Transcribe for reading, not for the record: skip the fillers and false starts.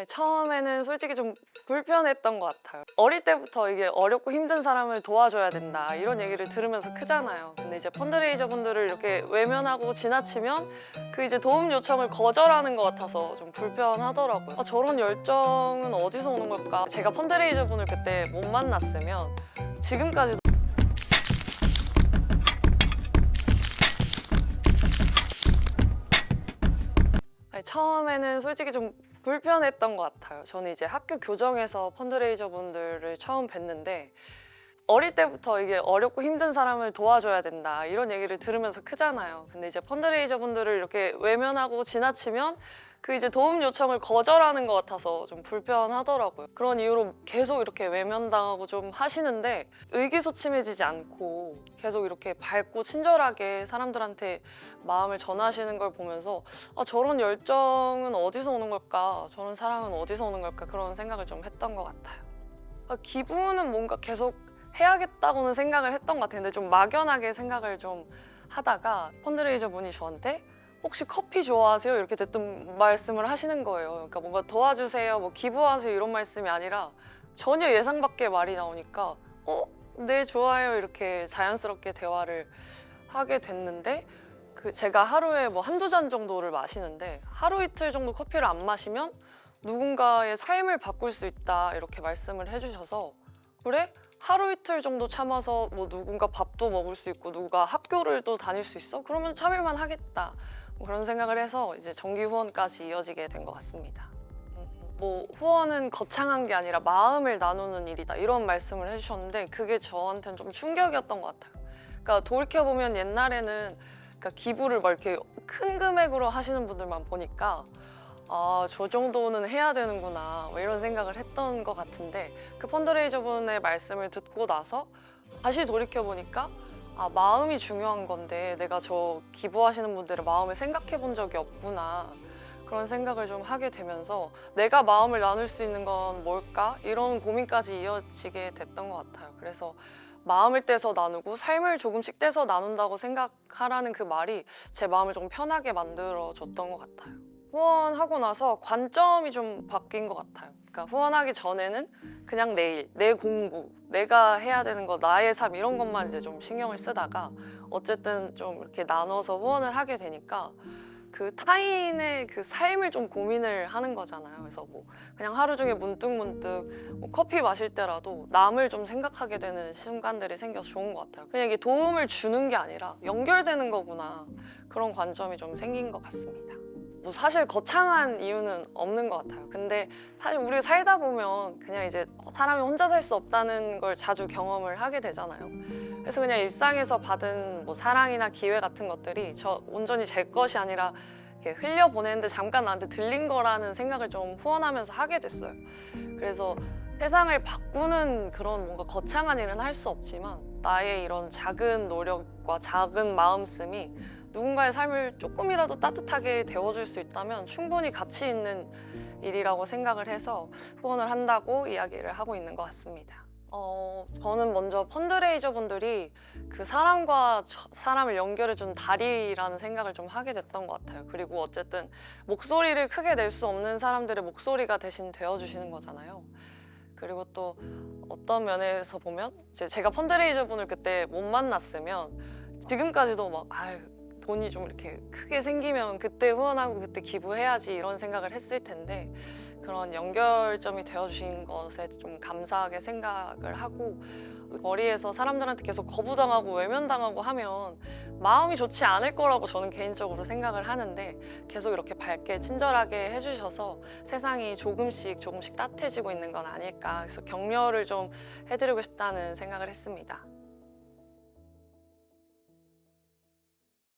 아니, 처음에는 솔직히 좀 불편했던 것 같아요. 어릴 때부터 이게 어렵고 힘든 사람을 도와줘야 된다 이런 얘기를 들으면서 크잖아요. 근데 이제 펀드레이저 분들을 이렇게 외면하고 지나치면 그 이제 도움 요청을 거절하는 것 같아서 좀 불편하더라고요. 아, 저런 열정은 어디서 오는 걸까? 제가 펀드레이저 분을 그때 못 만났으면 지금까지도 아니, 처음에는 솔직히 좀 불편했던 것 같아요. 저는 이제 학교 교정에서 펀드레이저 분들을 처음 뵀는데 어릴 때부터 이게 어렵고 힘든 사람을 도와줘야 된다 이런 얘기를 들으면서 크잖아요. 근데 이제 펀드레이저 분들을 이렇게 외면하고 지나치면 그 이제 도움 요청을 거절하는 것 같아서 좀 불편하더라고요. 그런 이유로 계속 이렇게 외면당하고 좀 하시는데 의기소침해지지 않고 계속 이렇게 밝고 친절하게 사람들한테 마음을 전하시는 걸 보면서 아, 저런 열정은 어디서 오는 걸까? 저런 사랑은 어디서 오는 걸까? 그런 생각을 좀 했던 것 같아요. 아, 기부는 뭔가 계속 해야겠다고는 생각을 했던 것 같은데 좀 막연하게 생각을 좀 하다가 펀드레이저 분이 저한테 혹시 커피 좋아하세요? 이렇게 대뜸 말씀을 하시는 거예요. 그러니까 뭔가 도와주세요, 뭐 기부하세요 이런 말씀이 아니라 전혀 예상 밖의 말이 나오니까 네 좋아요 이렇게 자연스럽게 대화를 하게 됐는데 그 제가 하루에 뭐 한두 잔 정도를 마시는데 하루 이틀 정도 커피를 안 마시면 누군가의 삶을 바꿀 수 있다 이렇게 말씀을 해주셔서 그래? 하루 이틀 정도 참아서 뭐 누군가 밥도 먹을 수 있고 누가 학교를 또 다닐 수 있어? 그러면 참을만 하겠다 뭐 그런 생각을 해서 이제 정기 후원까지 이어지게 된 것 같습니다. 뭐 후원은 거창한 게 아니라 마음을 나누는 일이다 이런 말씀을 해주셨는데 그게 저한테는 좀 충격이었던 것 같아요. 그러니까 돌이켜보면 옛날에는 그러니까 기부를 막 이렇게 큰 금액으로 하시는 분들만 보니까 아, 저 정도는 해야 되는구나 뭐 이런 생각을 했던 것 같은데 그 펀드레이저 분의 말씀을 듣고 나서 다시 돌이켜보니까 아, 마음이 중요한 건데 내가 저 기부하시는 분들의 마음을 생각해 본 적이 없구나 그런 생각을 좀 하게 되면서 내가 마음을 나눌 수 있는 건 뭘까? 이런 고민까지 이어지게 됐던 것 같아요. 그래서 마음을 떼서 나누고 삶을 조금씩 떼서 나눈다고 생각하라는 그 말이 제 마음을 좀 편하게 만들어줬던 것 같아요. 후원하고 나서 관점이 좀 바뀐 것 같아요. 그러니까 후원하기 전에는 그냥 내 일, 내 공부, 내가 해야 되는 거, 나의 삶 이런 것만 이제 좀 신경을 쓰다가 어쨌든 좀 이렇게 나눠서 후원을 하게 되니까 그 타인의 그 삶을 좀 고민을 하는 거잖아요. 그래서 뭐 그냥 하루 종일 문득문득 뭐 커피 마실 때라도 남을 좀 생각하게 되는 순간들이 생겨서 좋은 것 같아요. 그냥 이게 도움을 주는 게 아니라 연결되는 거구나 그런 관점이 좀 생긴 것 같습니다. 뭐 사실 거창한 이유는 없는 것 같아요. 근데 사실 우리 살다 보면 그냥 이제 사람이 혼자 살 수 없다는 걸 자주 경험을 하게 되잖아요. 그래서 그냥 일상에서 받은 뭐 사랑이나 기회 같은 것들이 저 온전히 제 것이 아니라 이렇게 흘려보내는데 잠깐 나한테 들린 거라는 생각을 좀 후원하면서 하게 됐어요. 그래서 세상을 바꾸는 그런 뭔가 거창한 일은 할 수 없지만 나의 이런 작은 노력과 작은 마음씀이 누군가의 삶을 조금이라도 따뜻하게 데워줄 수 있다면 충분히 가치 있는 일이라고 생각을 해서 후원을 한다고 이야기를 하고 있는 것 같습니다. 저는 먼저 펀드레이저 분들이 그 사람과 사람을 연결해준 다리라는 생각을 좀 하게 됐던 것 같아요. 그리고 어쨌든 목소리를 크게 낼 수 없는 사람들의 목소리가 대신 되어주시는 거잖아요. 그리고 또 어떤 면에서 보면 제가 펀드레이저 분을 그때 못 만났으면 지금까지도 막 아유 돈이 좀 이렇게 크게 생기면 그때 후원하고 그때 기부해야지 이런 생각을 했을 텐데 그런 연결점이 되어주신 것에 좀 감사하게 생각을 하고 거리에서 사람들한테 계속 거부당하고 외면당하고 하면 마음이 좋지 않을 거라고 저는 개인적으로 생각을 하는데 계속 이렇게 밝게 친절하게 해주셔서 세상이 조금씩 따뜻해지고 있는 건 아닐까 그래서 격려를 좀 해드리고 싶다는 생각을 했습니다.